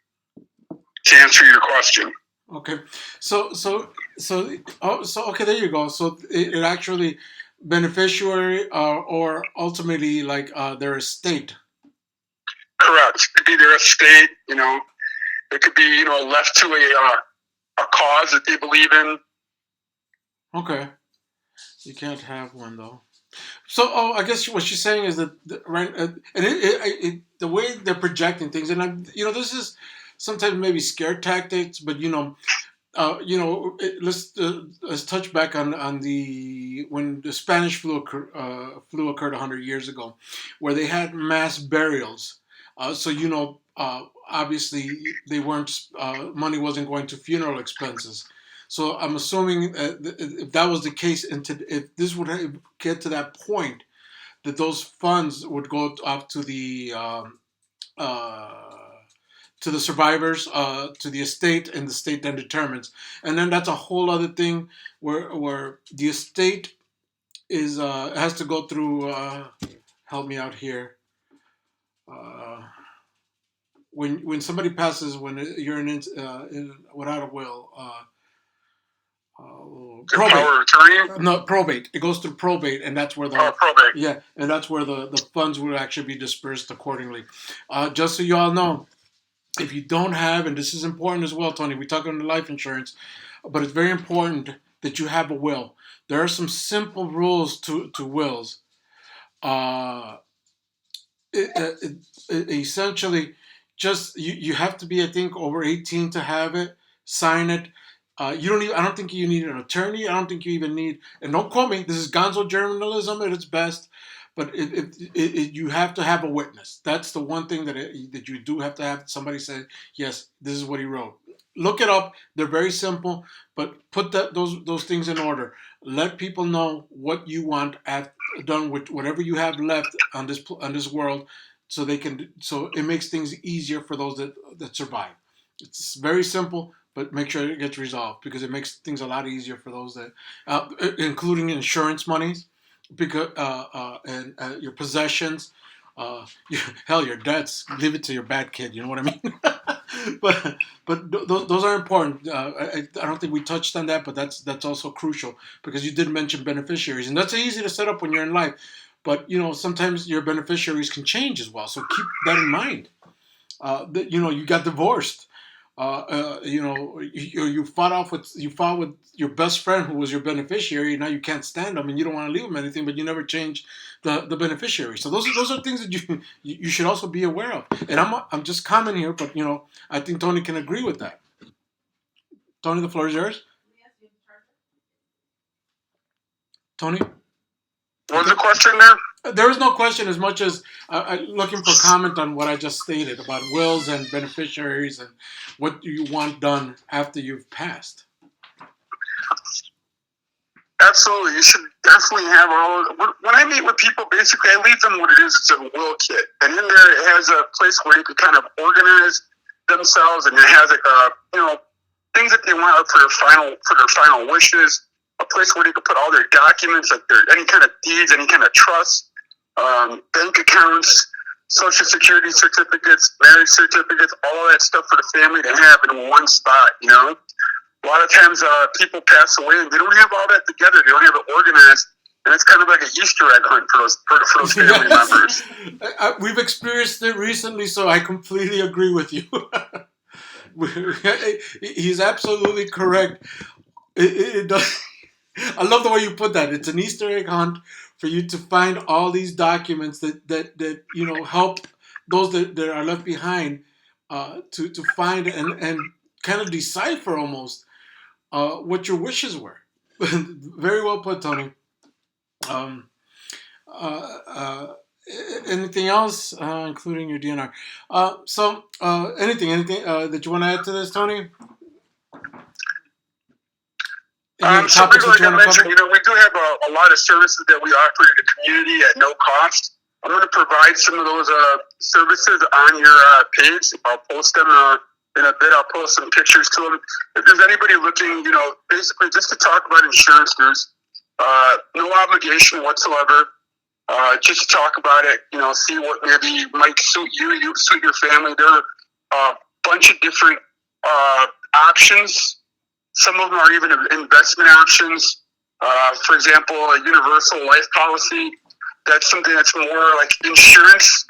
To answer your question. Okay. So okay, there you go. So it actually beneficiary or ultimately like their estate. Correct. It could be their estate. It could be left to a cause that they believe in. Okay. You can't have one though. So, I guess what she's saying is that right, and the way they're projecting things, and this is sometimes maybe scare tactics, but let's touch back on the when the Spanish flu occurred 100 years ago, where they had mass burials. So obviously they weren't money wasn't going to funeral expenses. So I'm assuming if that was the case, and if this would get to that point, that those funds would go off uh, to the survivors, to the estate, and the state then determines. And then that's a whole other thing where the estate is has to go through. Help me out here. Uh, when somebody passes, when you're without a will. Probate. Power of attorney? No, probate. It goes through probate, and that's where probate. Yeah, and that's where the funds will actually be dispersed accordingly. Just so you all know, If you don't have, and this is important as well, Tony, we talk on the life insurance, but it's very important that you have a will. There are some simple rules to wills. Uh, Essentially, just you have to be, I think, over 18 to have it. Sign it. You don't even. I don't think you need an attorney. I don't think you even need. And don't quote me. This is Gonzo journalism at its best. But you have to have a witness. That's the one thing that you do have to have somebody say, yes, this is what he wrote. Look it up. They're very simple, but put those things in order. Let people know what you want done with whatever you have left on this world, so it makes things easier for those that survive. It's very simple, but make sure it gets resolved because it makes things a lot easier for those that, including insurance monies, because and your possessions, hell, your debts. Leave it to your bad kid. You know what I mean? but those are important. I don't think we touched on that, but that's also crucial because you did mention beneficiaries, and that's easy to set up when you're in life. But sometimes your beneficiaries can change as well, so keep that in mind. That you got divorced. You fought with your best friend who was your beneficiary. Now you can't stand them, and you don't want to leave them anything, but you never change the beneficiary. So those are things that you should also be aware of. And I'm just commenting here, but I think Tony can agree with that. Tony, the floor is yours. Tony, What was the question there? there is no question as much as looking for comment on what I just stated about wills and beneficiaries and what you want done after you've passed. Absolutely, you should definitely have all. When I meet with people, basically, I leave them what it is. It's a will kit, and in there it has a place where you can kind of organize themselves, and it has like things that they want for their final wishes. A place where they can put all their documents, like any kind of deeds, any kind of trust, bank accounts, social security certificates, marriage certificates, all that stuff for the family to have in one spot. A lot of times people pass away and they don't have all that together. They don't have it organized. And it's kind of like an Easter egg hunt for those family members. We've experienced it recently, so I completely agree with you. He's absolutely correct. It does. I love the way you put that. It's an Easter egg hunt for you to find all these documents that help those that are left behind to find and kind of decipher almost what your wishes were. Very well put, Tony. Um, uh, Anything else, including your DNR? Anything that you want to add to this, Tony? So like I mentioned, we do have a lot of services that we offer to the community at no cost. I'm going to provide some of those services on your page. I'll post them in a bit. I'll post some pictures to them. If there's anybody looking, basically just to talk about insurance, there's no obligation whatsoever. Just to talk about it, see what maybe might suit you suit your family. There are a bunch of different options. Some of them are even investment options. For example, a universal life policy. That's something that's more like insurance,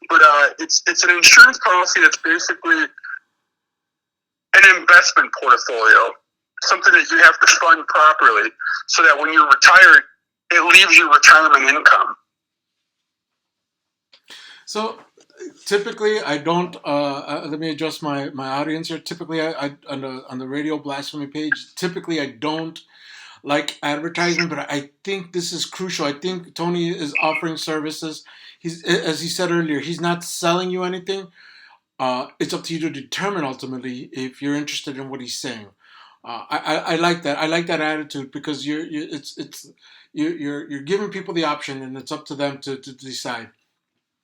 but it's an insurance policy that's basically an investment portfolio, something that you have to fund properly so that when you're retired, it leaves you retirement income. So typically, I don't. Let me adjust my audience here. Typically, I on the radio blasphemy page. Typically, I don't like advertising, but I think this is crucial. I think Tony is offering services. He's, as he said earlier, he's not selling you anything. It's up to you to determine ultimately if you're interested in what he's saying. I like that. I like that attitude because you're giving people the option, and it's up to them to decide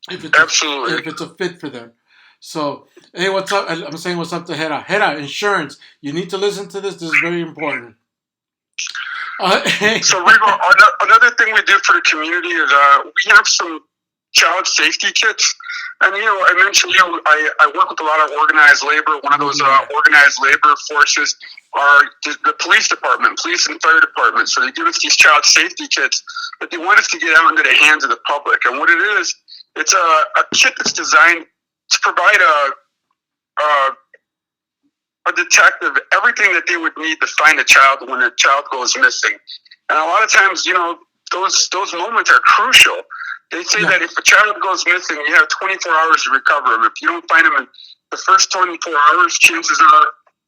if it's a fit for them. So, hey, what's up? I'm saying what's up to Hera. Hera, insurance. You need to listen to this. This is very important. So, Rigo, another thing we do for the community is we have some child safety kits. And, I mentioned, I work with a lot of organized labor. One of those organized labor forces are the police department, police and fire department. So they give us these child safety kits that they want us to get out into the hands of the public. And what it is, it's a kit that's designed to provide a detective everything that they would need to find a child when a child goes missing. And a lot of times, those moments are crucial. They say Yeah. that if a child goes missing, you have 24 hours to recover him. If you don't find him in the first 24 hours, chances are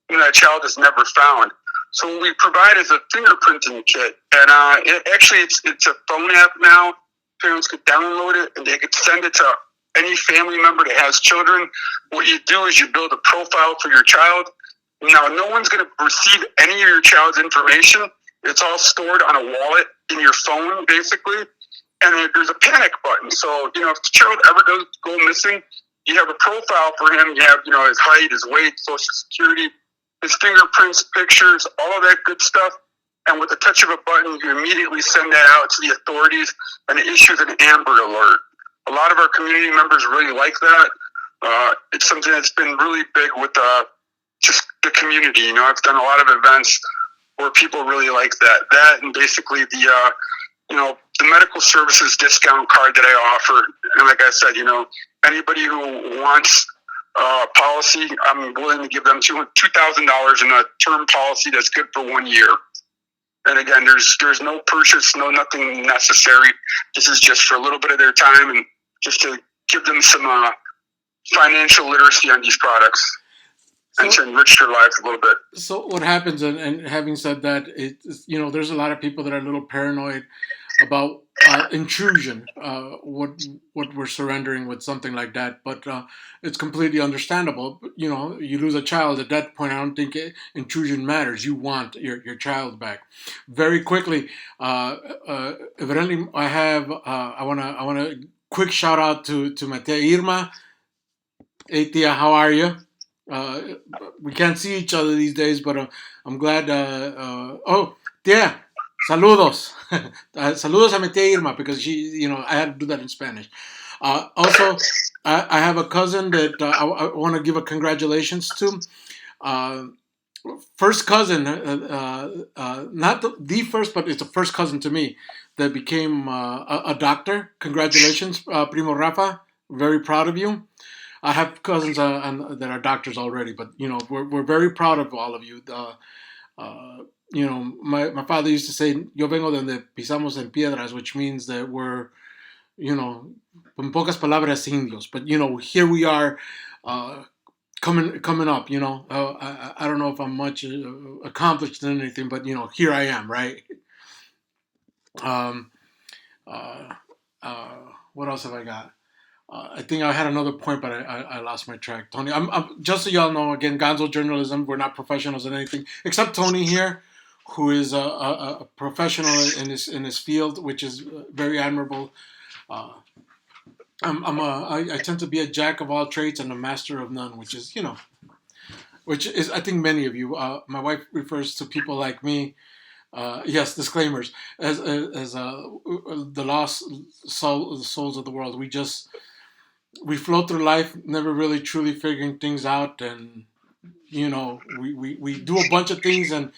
that child is never found. So what we provide is a fingerprinting kit, and it's a phone app now. Parents could download it and they could send it to any family member that has children. What you do is you build a profile for your child. Now, no one's going to receive any of your child's information. It's all stored on a wallet in your phone, basically. And there's a panic button. So, if the child ever does go missing, you have a profile for him. You have, his height, his weight, social security, his fingerprints, pictures, all of that good stuff. And with the touch of a button, you immediately send that out to the authorities, and it issues an Amber Alert. A lot of our community members really like that. It's something that's been really big with just the community. I've done a lot of events where people really like that. That and basically the medical services discount card that I offer. And like I said, anybody who wants a policy, I'm willing to give them $2,000 in a term policy that's good for 1 year. And again, there's no purchase, nothing necessary. This is just for a little bit of their time and just to give them some financial literacy on these products and to enrich their lives a little bit. So what happens, and having said that, there's a lot of people that are a little paranoid about intrusion, what we're surrendering with something like that. But it's completely understandable. You lose a child at that point. I don't think intrusion matters. You want your child back. Very quickly, evidently, I wanna quick shout out to my tia Irma. Hey tia, how are you? Uh, we can't see each other these days, but I'm glad. Oh, tia, saludos. Saludos a mi tía Irma because I had to do that in Spanish. Also, I have a cousin that I want to give a congratulations to. Uh, First cousin, not the first, but it's the first cousin to me that became a doctor. Congratulations, Primo Rafa. Very proud of you. I have cousins that are doctors already, but we're very proud of all of you. My father used to say, "Yo vengo donde pisamos en piedras," which means that we're, en pocas palabras, indios. But here we are, coming up. I don't know if I'm much accomplished in anything, but here I am, right? Um, uh, what else have I got? I think I had another point, but I lost my track. Tony, I'm just so y'all know, again, Gonzo journalism. We're not professionals in anything except Tony here, who is a professional in his field, which is very admirable. Uh, I tend to be a jack of all trades and a master of none, which is I think many of you. My wife refers to people like me. Yes, disclaimers as the lost souls of the world. We float through life, never really truly figuring things out, and we do a bunch of things and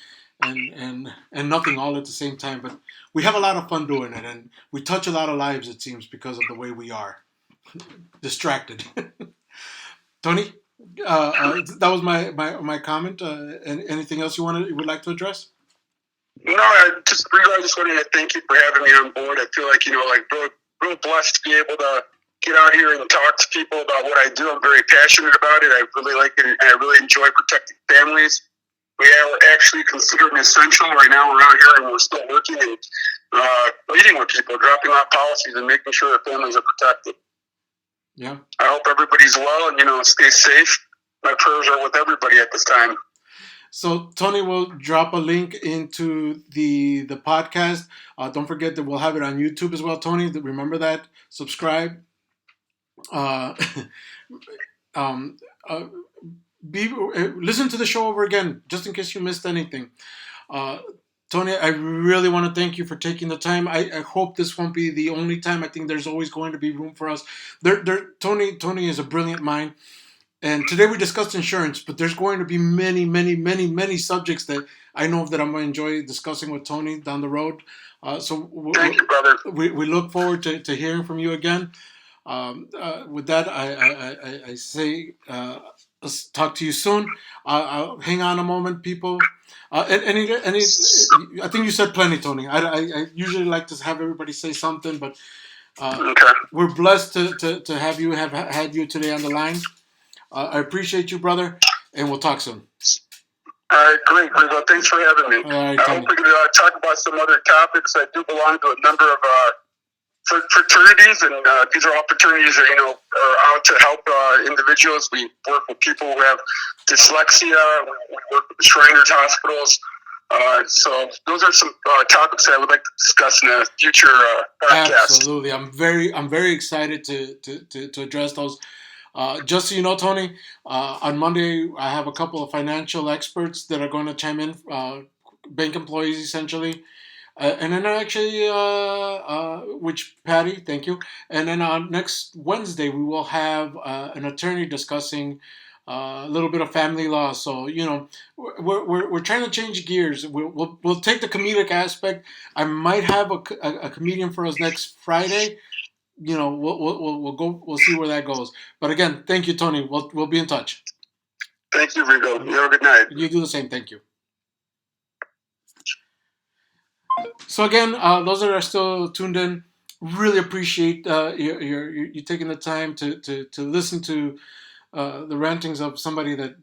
nothing all at the same time. But we have a lot of fun doing it, and we touch a lot of lives, it seems, because of the way we are distracted. Tony, that was my comment. Anything else you would like to address? No, I just wanted to thank you for having me on board. I feel like real blessed to be able to get out here and talk to people about what I do. I'm very passionate about it. I really like it, and I really enjoy protecting families. We are actually considered an essential right now. We're out here and we're still working and meeting with people, dropping off policies, and making sure their families are protected. Yeah. I hope everybody's well and stay safe. My prayers are with everybody at this time. So Tony will drop a link into the podcast. Don't forget that we'll have it on YouTube as well, Tony. Remember that. Subscribe. Uh, um, uh, listen to the show over again, just in case you missed anything. Tony, I really want to thank you for taking the time. I hope this won't be the only time. I think there's always going to be room for us. Tony is a brilliant mind. And today we discussed insurance, but there's going to be many, many, many, many subjects that I know that I'm going to enjoy discussing with Tony down the road. Thank you, brother. We look forward to hearing from you again. With that, I say talk to you soon. Hang on a moment, people. I think you said plenty, Tony. I usually like to have everybody say something, but Okay. we're blessed to have you have had you today on the line. I appreciate you, brother, and we'll talk soon. All right, great, Rigo. Thanks for having me. All right, I Tony. hope we can talk about some other topics. I do belong to a number of fraternities, and these are all fraternities that are out to help individuals. We work with people who have dyslexia. We work with the Shriners hospitals. So those are some topics that I would like to discuss in a future podcast. Absolutely, I'm very excited to address those. Just so you know, Tony, on Monday I have a couple of financial experts that are going to chime in, bank employees essentially. And then actually, which Patty, thank you. And then on next Wednesday, we will have an attorney discussing a little bit of family law. So we're trying to change gears. We'll take the comedic aspect. I might have a comedian for us next Friday. We'll go. We'll see where that goes. But again, thank you, Tony. We'll be in touch. Thank you, Rigo. You have a good night. You do the same. Thank you. So again, those that are still tuned in, really appreciate you taking the time to listen to the rantings of somebody that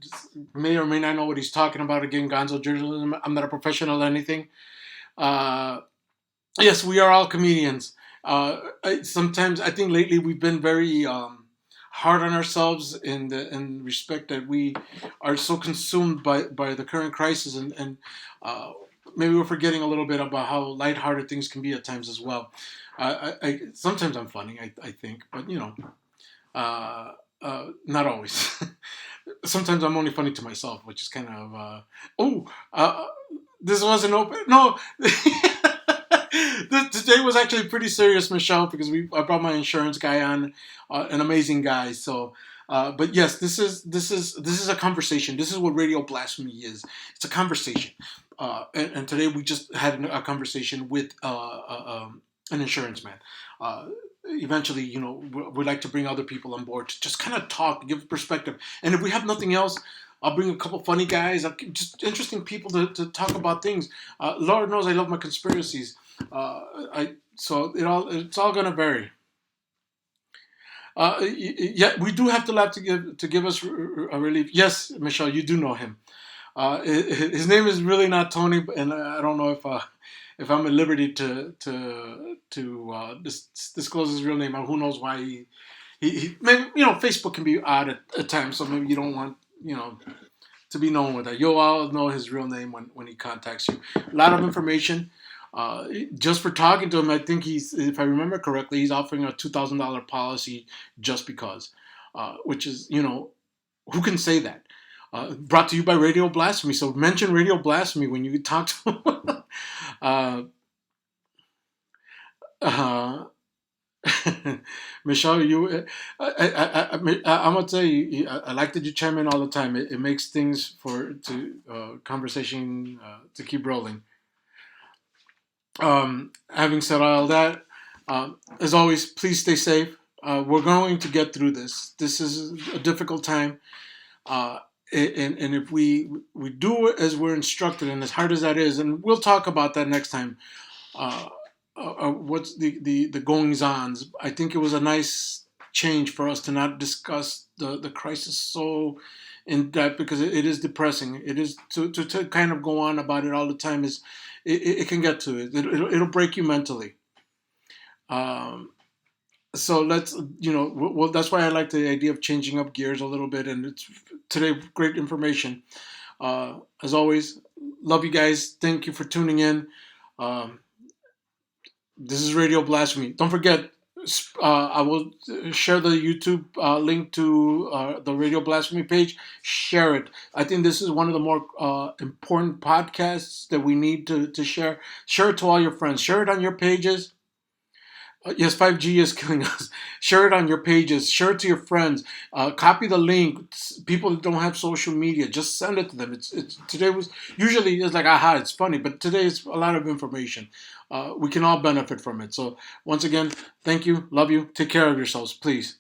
may or may not know what he's talking about. Again, gonzo journalism. I'm not a professional at anything. Yes, we are all comedians. Sometimes I think lately we've been very hard on ourselves in respect that we are so consumed by the current crisis and maybe we're forgetting a little bit about how lighthearted things can be at times as well. Sometimes I'm funny, I think, but not always. Sometimes I'm only funny to myself, which is kind of this wasn't open. No, today was actually pretty serious, Michelle, because I brought my insurance guy on, an amazing guy. So, but yes, this is a conversation. This is what radio blasphemy is. It's a conversation. And today we just had a conversation with an insurance man. Eventually, we'd like to bring other people on board to just kind of talk, give perspective. And if we have nothing else, I'll bring a couple funny guys, just interesting people to talk about things. Lord knows I love my conspiracies. So it's all gonna vary. Yeah, we do have to laugh to give us a relief. Yes, Michelle, you do know him. His name is really not Tony, and I don't know if I'm at liberty to disclose his real name. Who knows why he maybe Facebook can be odd at times, so maybe you don't want to be known with that. You'll all know his real name when he contacts you. A lot of information. Just for talking to him, I think if I remember correctly, he's offering a $2,000 policy just because, which is who can say that? Brought to you by Radio Blasphemy. So mention Radio Blasphemy when you talk to him. Michelle, I'm gonna tell you, I like that you chime in all the time. It makes things conversation to keep rolling. Having said all that, as always, please stay safe. We're going to get through this. This is a difficult time. And if we do it as we're instructed, and as hard as that is, and we'll talk about that next time. What's the goings ons? I think it was a nice change for us to not discuss the crisis so in depth because it is depressing. It is to kind of go on about it all the time is it can get to it. It'll break you mentally. So let's well that's why I like the idea of changing up gears a little bit, and it's today great information. As always, love you guys. Thank you for tuning in. This is Radio Blasphemy. Don't forget, I will share the YouTube link to the Radio Blasphemy page. Share it. I think this is one of the more important podcasts that we need to share. Share it to all your friends. Share it on your pages. Yes, 5G is killing us. Share it on your pages. Share it to your friends. Copy the link. People that don't have social media, just send it to them. It's today was usually it's like aha, it's funny, but today is a lot of information. We can all benefit from it. So once again, thank you, love you, take care of yourselves, please.